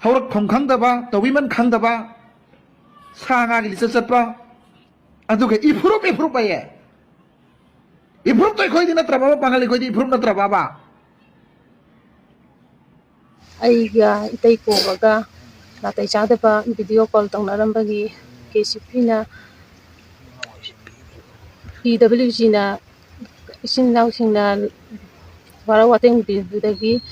Warakpeu Khangdaba, the women Khangdaba, Sanga Lisapa, and took Ifrup by ye. Ifrup to Koi in a Trababa, Pangalikoi from the Trababa. Aiga Itaipoga, Natai Chadapa, video call Tonarambagi, Kesipina, PWG, Echin now Sina, Warawateng Bidagi,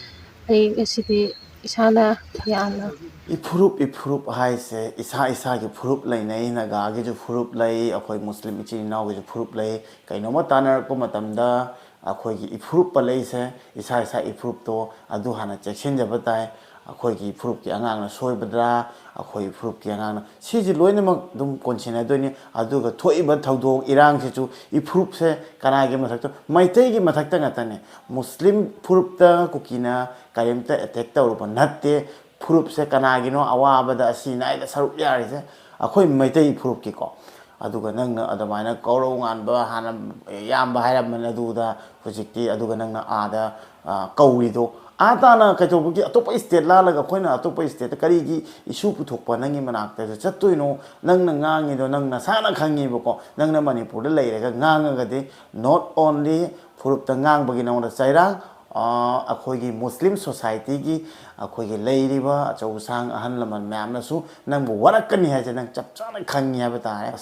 a city Isana Yana. Ipurup hai se isa ki purup lai nei na ga gi ju purup lai akhoi muslim ichi naw gi ju purup lai kaino ma tanar ko matamda akhoi gi ipurup pa lai se isa ipurup to adu hana checksin jaba tai akhoi gi ipurup ki angang na soi badra akhoi ipurup ki angang na si ji loina ma dum konsina doini adu ga thoi ba thaudong irang se chu ipurup se kana gi mathak to maitai gi mathak ta ngata ne muslim purup ta kukina karimta attack ta ur natte Purup se kanagino awabada asina ida sarup yari se akhoi maitai purup ki ko aduga nangna adamaina kauro ngan ba hana yamba hairam man aduda hojikti aduga nangna ada kauri do atana kajobu ki atopa state la laga khoina atopa state kari gi issue puthokpa nangi manakta chattuino nangna ngangi do nangna sana khangi bako nangna manipur da leiraga nganga gadi not only purup ta ngang bagi nangna chaira akhoi Muslim society gi akhoi leiriba chawsang ahan laman myam na su nangbu warakani ha nang chapchana khangi ha bata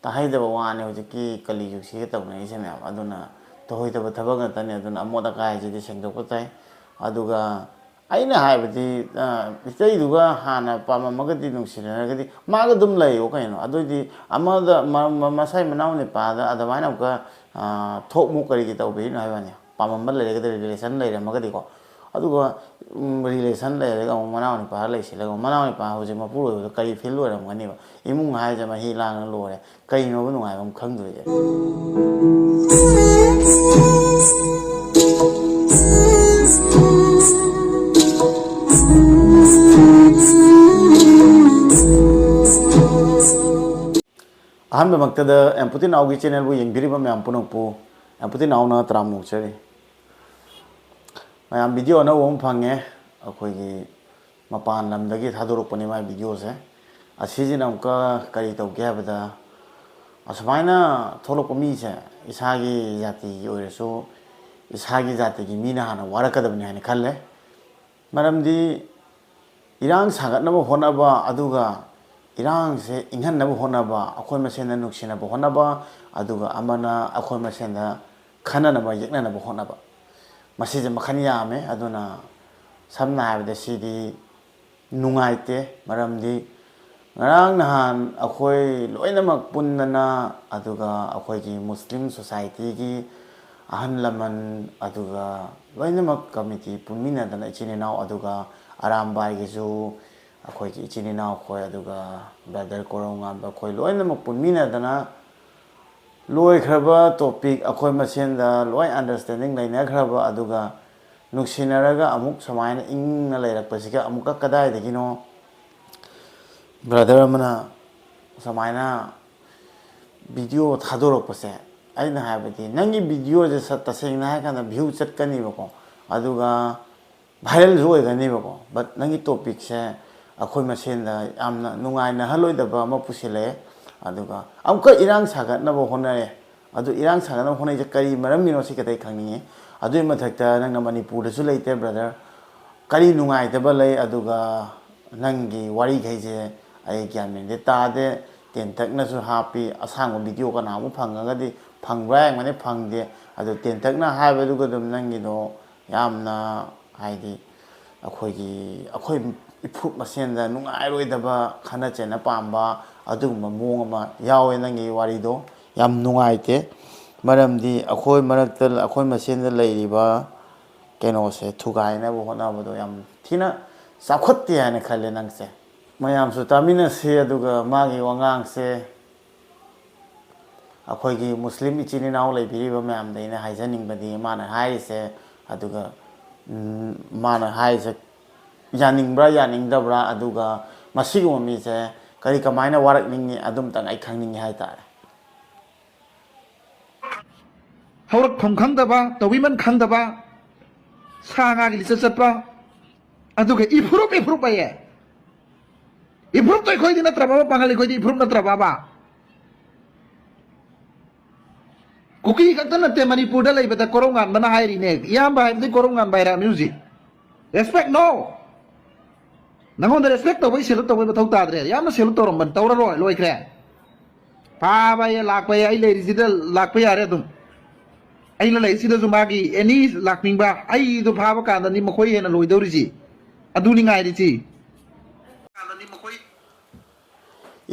ta haida wane hojiki kali yu si ta nai se myam aduna to hoida ba thabang ta ne aduna amoda kai ji sengdok ko tai aduga aina haibati istai duga hana pama magadi nungsina gadi maga dum layo kaino adudi amada masai manaw ne pada adamaina ka thok mu kari ki tawbe na haibani pamamba lere relation lere magadi ko aduga relation lere ga manaw ni pa lai sila ga manaw ni pa hoje mapuro kari feel lo ram gani ba imung hai jama hi lang lo re kai no bu ngai bam khang du je ahan maktada empathy now gi channel bu yeng biri ba myam punok pu empathy now na tramuk chari Mayam video na wong phange akhoi gi mapan lam dagi thadoruk pani mai video se asiji nam ka kari to ge bada asmaina tholok mi se isagi jati oireso isagi jati gi mina hana warakadabni hani khalle maramdi irang sagat na hona ba aduga irang se inghan na hona ba akhoi masena nuksina ba hona ba aduga amana akhoi masena khana na ba yekna na ba hona ba masih makan yame aduna samna habda sidi nungaite maramdi ngarang nahan akhoi loina makpunna aduga akhoi gi muslim society gi ahan laman aduga loina mak committee punmina dana Echin Enao aduga arambai gi ju akhoi gi Echin Enao khoi aduga brother koronga ba khoi loina mak punmina dana loi khraba topic akhoi masen da loi understanding laina khraba aduga nuksinaraga amuk samaina ingna lairak pasika amuka kadai degino brother amana samaina video thadorok pase aina habati nangi video je satta sengna ha kana view chatkani bako aduga viral joi gani bako but nangi topic se akhoi masen da amna nungai na haloi da ba ma pusile aduga amka irang sagat na bo honare adu irang sagat na honai je kari maram mino si kadai khangni adu mathakta nang na manipur da su leite brother kari nungai da ba lei aduga nangi wari gai je ai gyan men de ta de ten tak na su happy asang video kana mu phanga ga di phangrang mane phangde adu ten tak na ha ba du ga dum nangi do yamna haidi akhoi ipup masen da nungai roi da ba khana chena pamba aduguma mong ama yawe nangi warido yam nungaite maramdi akhoi maraktal akhoi masen da leiriba keno se thugai na bo hona bodo yam thina sakhotti hana khale nangse mayam su tamina se aduga magi wangang se akhoi gi muslim Echin Enao leibiriba mayam deina haijaning badi mana hai se aduga mana hai se yaning dabra aduga masigo mi se kari kamaina warak ningi adum tang ai khangning hai ta Warakpeu Khangdaba, the women Khangdaba, Sanga Lisapa, and took Ifrup by ye. इफ्रुप तो खोई दिन त्रबाबा पांगली खोई इफ्रुप न त्रबाबा cookie कक्त नते Manipur दा लेबता कोरोंगान बना हायरी ने याम बाय दि कोरोंगान बायरा म्यूजिक रेस्पेक्ट नो नंगोन रेस्पेक्ट तो वई सेलु तो वई बथौ ताद्रे याम सेलु तो रमन तौरा रो लोइख्रे पा बाय लाकबाय आई लेरिजिदा लाकबाय यारे दुम आई लेरिजिदा जुमागी एनी लाकनिंबा आई दु फाबा कांदा नि मखोय हेना लोइदौरिजी अदुनि ngairiजी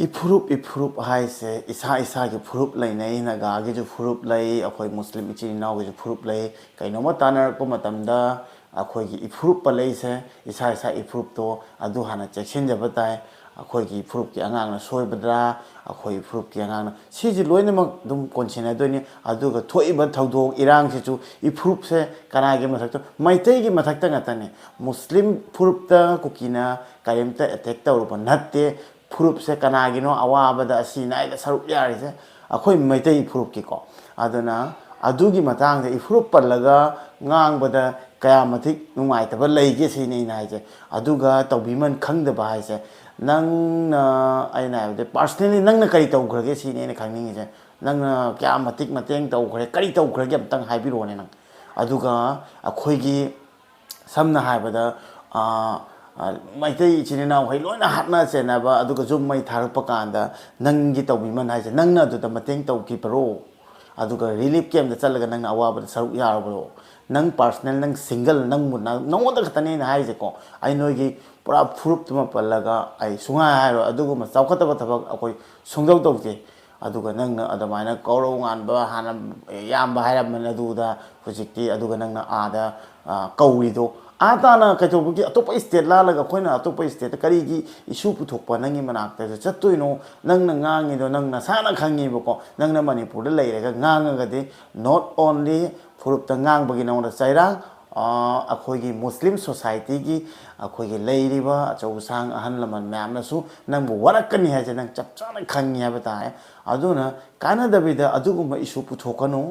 इफुरुप हाई से इसा की फुरुप लेने नगा की जो फुरुप ले अखोई मुस्लिम इचिन इनाव की जो फुरुप ले कई नोमा तानर को मतमदा अखोई की इफुरुप पले से इसा इफुरुप तो अदु हाना चेक्शन जब बताए अखोई की फुरुप की अंगांग ना सोई बदरा अखोई फुरुप की अंगांग ना सीजी लोइने मग दुम कोंसिना दोनी अदु का थोई बद थौदो इरांग से चु इफुरुप से कना के मथक तो मैते की मथक ता ngata ने मुस्लिम फुरुप ता कुकीना कायमता अटैक तौरप नत्ते फुरुप से कनागिनो अवाबद असी नाइदा सरुप यारिसे अखोई मैतै फुरुप की को अदुना अदुगी मतांग दे फुरुप पल्लगा ngang kaya matik नुंगाइतबा लैगे सिनि नाइजे अदुगा तौबिमन खंगदबा हाइसे नंग आइना हाइबदे पर्सनली नंगना करि तौखरगे सिनि ने खंगनिंगे नंगना क्या मतिक मतेंग तौखरे करि तौखरगे अमतंग हाइबिरोने नंग अदुगा अखोइगी समना हाइबदा मैतै इचिन इनाव है लोइना हातना चेनाबा अदुगा जुम मै थारप कांदा नंगी तौबिमन हाइसे नंगना अदुदा मतेंग तौकिपरो अदुगा रिलीफ कैम्प दा चलगा नंगना अवाबदा सरुक यारबरो नंग पर्सनल नंग सिंगल नंग मुना नंगोदा खतने ना हाइसे को आई नोगी पूरा फुरुप तुम पल्लगा आई सुंगा हाइरो अदुगा चौखतबा थबक अखोई सुंगदौ तौते अदुगा नंगना अदमाइना कौरौ गानबा हाना यामबा हाइरमन अदुदा हुजिक्ति अदुगा नंगना आदा कौरिदो आताना कतोबकी अतोप स्टेट लालगा खोइना अतोप स्टेट करीगी इशू पुथोकपा नंगी मनाक्ता चत्तोइनो नंगना ngangido nangna sana khangibako nangna manipur da leirega ngangagadi not only फुरुप ngang bagi nangda chairang अखोगी मुस्लिम सोसाइटी की अखोगी लेरिबा चौसांग अहन लमन मैमनसु नंगबु वरकनी है नंग चपचाना खंगी है बताए अदुना कानदबिदा अदुगुम इशू पुथोकनु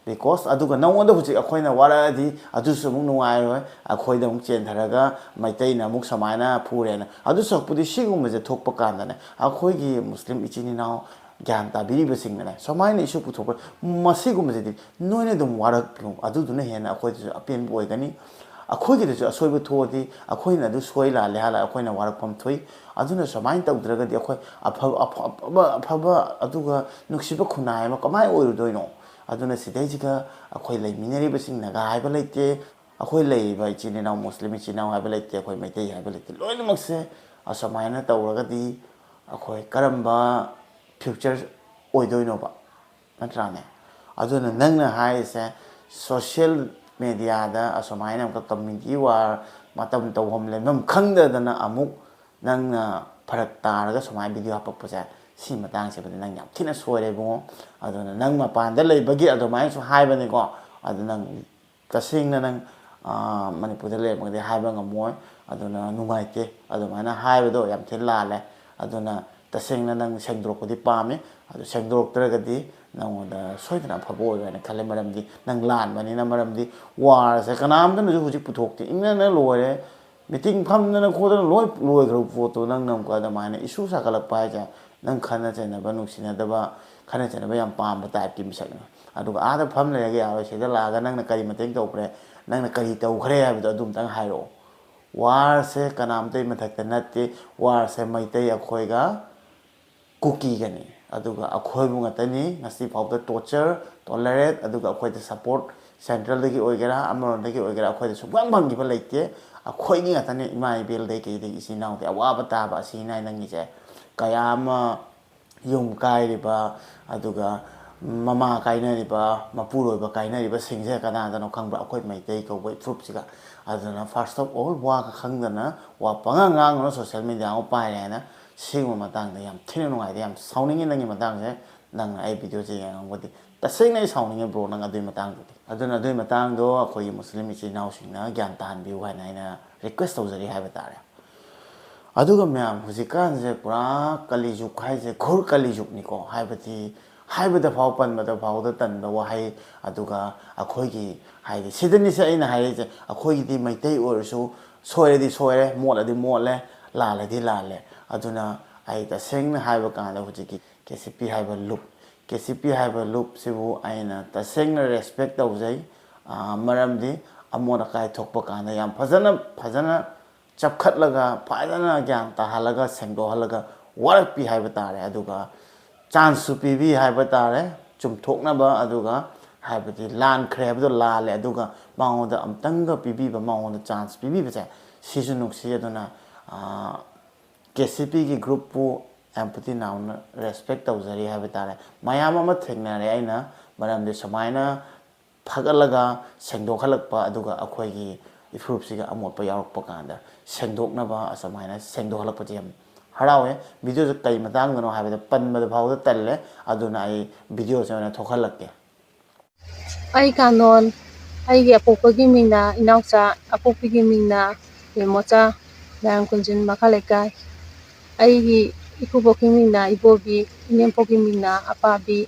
because अदुगा नंगोंदा हुजि अखोइना वारादी अदुसु मुक नुवाइरोय अखोइदा मुक चेंथरगा मैतैना मुक समायना फुरेना अदुसुपुदि सिगुमजे थोकप कांदने अखोइगी मुस्लिम इचिनिनाव ज्ञान ताबीरिबसिंगने समायना इशू पुथोक मसिगुमजेदि नोइने दुम वारकपेउ अदुदुना हेना अखोइदु अपेन बोयगनी अखोइगिदु असोइबु थोदि अखोइना दु सोइ लाले हाला अखोइना वारकपम थोइ अदुना समाइन तौद्रगदि अखोइ अफबा अदुगा नुक्सिबा खुनायमा कमाय ओइरुदोइनो अदुना सिदैजिगा अखोइ लेमिनरिबसिंग नगा हाइबा लेते अखोइ लेइबा इचिनिनाव मुस्लिम इचिनाव हाइबा लेते अखोइ मैतै हाइबा लेते लोइनमक्से असमायना तौरगदि अखोइ करम्बा फ्यूचर ओइदोइनोबा नत्राने अदुना नंगना हाइसे सोशल मीडिया दा असमायना का कम्युनिटी वार मतम तौहम लेमम खंगदना अमुक नंगना फरक तारगा समाय वीडियो हपपजा सी मतंग से बदे नंग याम थिना सोरेबो अदुना नंग मपान दा लेबगी अदुमाय सु हाइबने को अदु नंग तसिंगना नंग मणिपुर दा लेबगदे हाइबा ngमोय अदुना नुगाइते अदुमायना हाइबदो याम थिन लाले अदुना तसिंगना नंग सेंद्रोकदि पामे अदु सेंद्रोक्तरगदि नंगोदा सोइदना फबो ओइना खले मरमदि नंग लान बनिना मरमदि वार से कनामदन जु हुजि पुथोकते इंगना लोरे मीटिंग फमदना खोदना लोय ग्रो फोटो नंग नम का दमाने इशू साकलक पाइजा नंग खाना चेनबा नुसिनदबा खाना चेनबा याम पाम टाइप की मिसकना अदुगा आदा फम लेगे यारो सेदा लागा नंगना करी मतेंग तौखरे नंगना करी तौखरे हाबिदो अदुम तंग हाइरो वार से कनामते मथकते नत्ते वार से मैतै अखोइगा कुकी गनी अदुगा अखोइबु ngतनी ngasi फाउदा टॉर्चर टॉलरेट अदुगा अखोइदा सपोर्ट सेंट्रल दगी ओइगेरा अमरोन दगी ओइगेरा अखोइदा सुबंग भंगिबा लेते अखोइनी ngतनी इमाई बेल दे के दगी इसिनाउ दे अवाबा ताबा सिनाइ नंगी जे कयामा yung काइरिबा अदुगा ममा काइनरिबा मपुरोइबा काइनरिबा सिंजे कनादनो खंबा अखोइ मैतै कौबै फ्रुपसिगा अदुना फर्स्ट ऑफ ऑल वा खंगदना वा पंगांगांगनो सोशल मीडिया ओ पाइरेना सिगु मतांगदा याम थिनो नुगाइदे याम साउनिंगे नंगी मतांगसे नंग आई वीडियो जे यांगबदि तसैनै साउनिंगे ब्रो नंग अदुइ मतांगदि अदुना अदुइ मतांगदो अखोइ मुस्लिम इचिनाउसिंगना ज्ञान तानबिउ हाइना आइना रिक्वेस्ट तौजरि हाइबा तारे अदुगा म्याम हुजिकान जे पुरा कलिजुग हाइजे घोर कलिजुग निको हाइबति हाइबदा फाव पनबदा फावदा तनबा वहाइ अदुगा अखोइगी हाइदे सिदनि से आइना हाइजे अखोइगी मैतै ओरसु सोयरेदि सोयरे मोलदि मोले लालेदि लाले aduna ai tasengna haiba kanda hujiki KCP haiba loop KCP haiba loop sibu aina tasengna respect tawjai maramdi amona kai thokpa kanda yam phajana chapkhatlaga phajana gyan tahalaga sengdohalaga warakpi haiba tare aduga chance pibi haiba tare chumthoknaba aduga haibati lan khrebdo lale aduga maungoda amtanga pibi ba maungoda chance pibi ba sisu nuksi aduna KCP ki group pu empathy now respect tawjari haiba tare mayam ama thengnare aina maramde samaina phagalaga sengdokhalakpa aduga akhoi ifrup siga amotpa yarakpa kanda sengdoknaba asamaina sengdokhalakpa jam harawe video kai matang no haibada panmada phawda talle aduna ai video sena thokhalakke ai kanon ai ge apopagi mingna inaucha apopagi mingna mocha nang kunjin makhalekai ai gi ikuboki mingna ibobi inempogi mingna apabi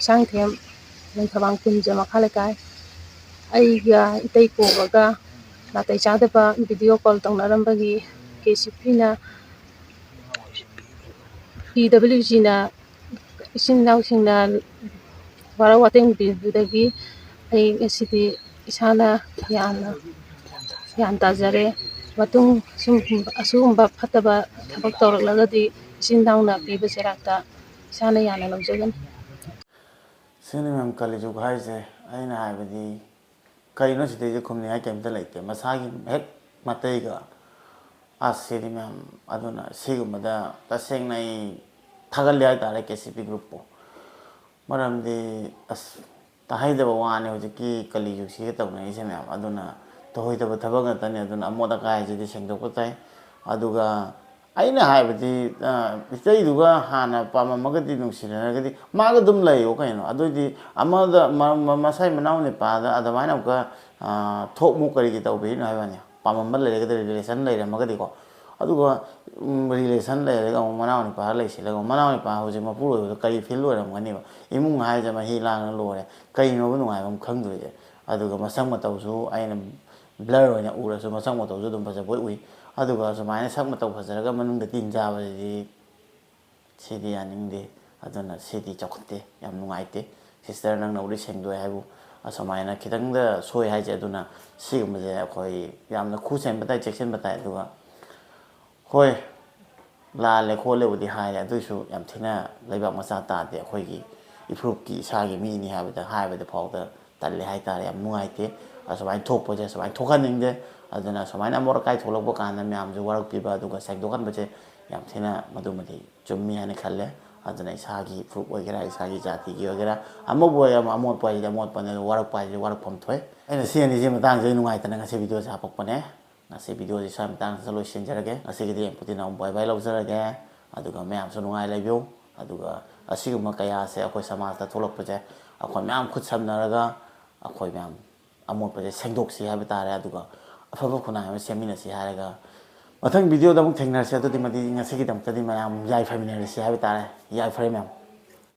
sangthem nangthabang kunja makhalekai ai ga itai ko baga natai chadaba video call tongnaram-bagi KCP na PWG na isin nausingna wara wateng bidudagi ai asidi isana yan tajare matung asumba phataba thabak tawraklagadi isin nauna piba serakta isana yana lawjagan sini mem kaliju haise aina haibadi kaino side khumni ha kemta leite masagi hek mataiga asiri mem aduna sigumada tasengnai thagalli hai tare KCP group po maramdi as tahaidaba wani hojiki kaliju siga tawna ise mem aduna tohoidaba thabak ngatani aduna amoda kai jidi sengdokpa tai aduga aina haibadi istaiduga hana pamamagadi nungsinagadi maga dum layo kaino adudi amada masai manau ne pada adamaina ka thokmu kari ki tawbe no haibani pamamba leregada relation leiramagadi ko aduga relation leirega manau ne pa leisilaga manau ne pa hoje mapuro kari feel oiramgani ba imung haija ma hilana lore kaino bu nungaibam khangduje aduga masang matawsu aina blur oina urasu masang matawsu dum baja boi ui aduga sumaina sak mataw phajaraga manungda tin jabadi sidi yaningde aduna sidi chokte yam nungaite sister nang nauri sengdoi haibu asamaina khitangda soi haije aduna sigumje akhoi yamna khusen batai section batai aduga hoi lale khole udi hai adusu yam thina leibak macha ta de akhoi gi ifrup ki sagi mi ni habada haibada phawda talle hai tare yam nungaite asamain thokpo je asamain thokaningde aduna samaina morakai tholokbo kana myam ju warak piba aduga sekdokan bache yam thina madumadi chummi hani khalle aduna isagi frup ogera isagi jati gi ogera amobo yam amot pai amot pane warak pai warak phom thoi aina siani je matang je nungai tana ngase video sa pakpane ngase video ji sam tang salo senjarage ngase gi dem putina bai bai lawjarage aduga myam su nungai laibyo aduga asiguma kaya se akoi samaj ta tholokpa je akoi myam khut samnaraga akoi myam amot pai sengdok si habi tare aduga afaba khuna ha semina si haraga mathang video da muk thengnar se adudi madi ngase gi dam tadi mayam yai family si habi tare yai frame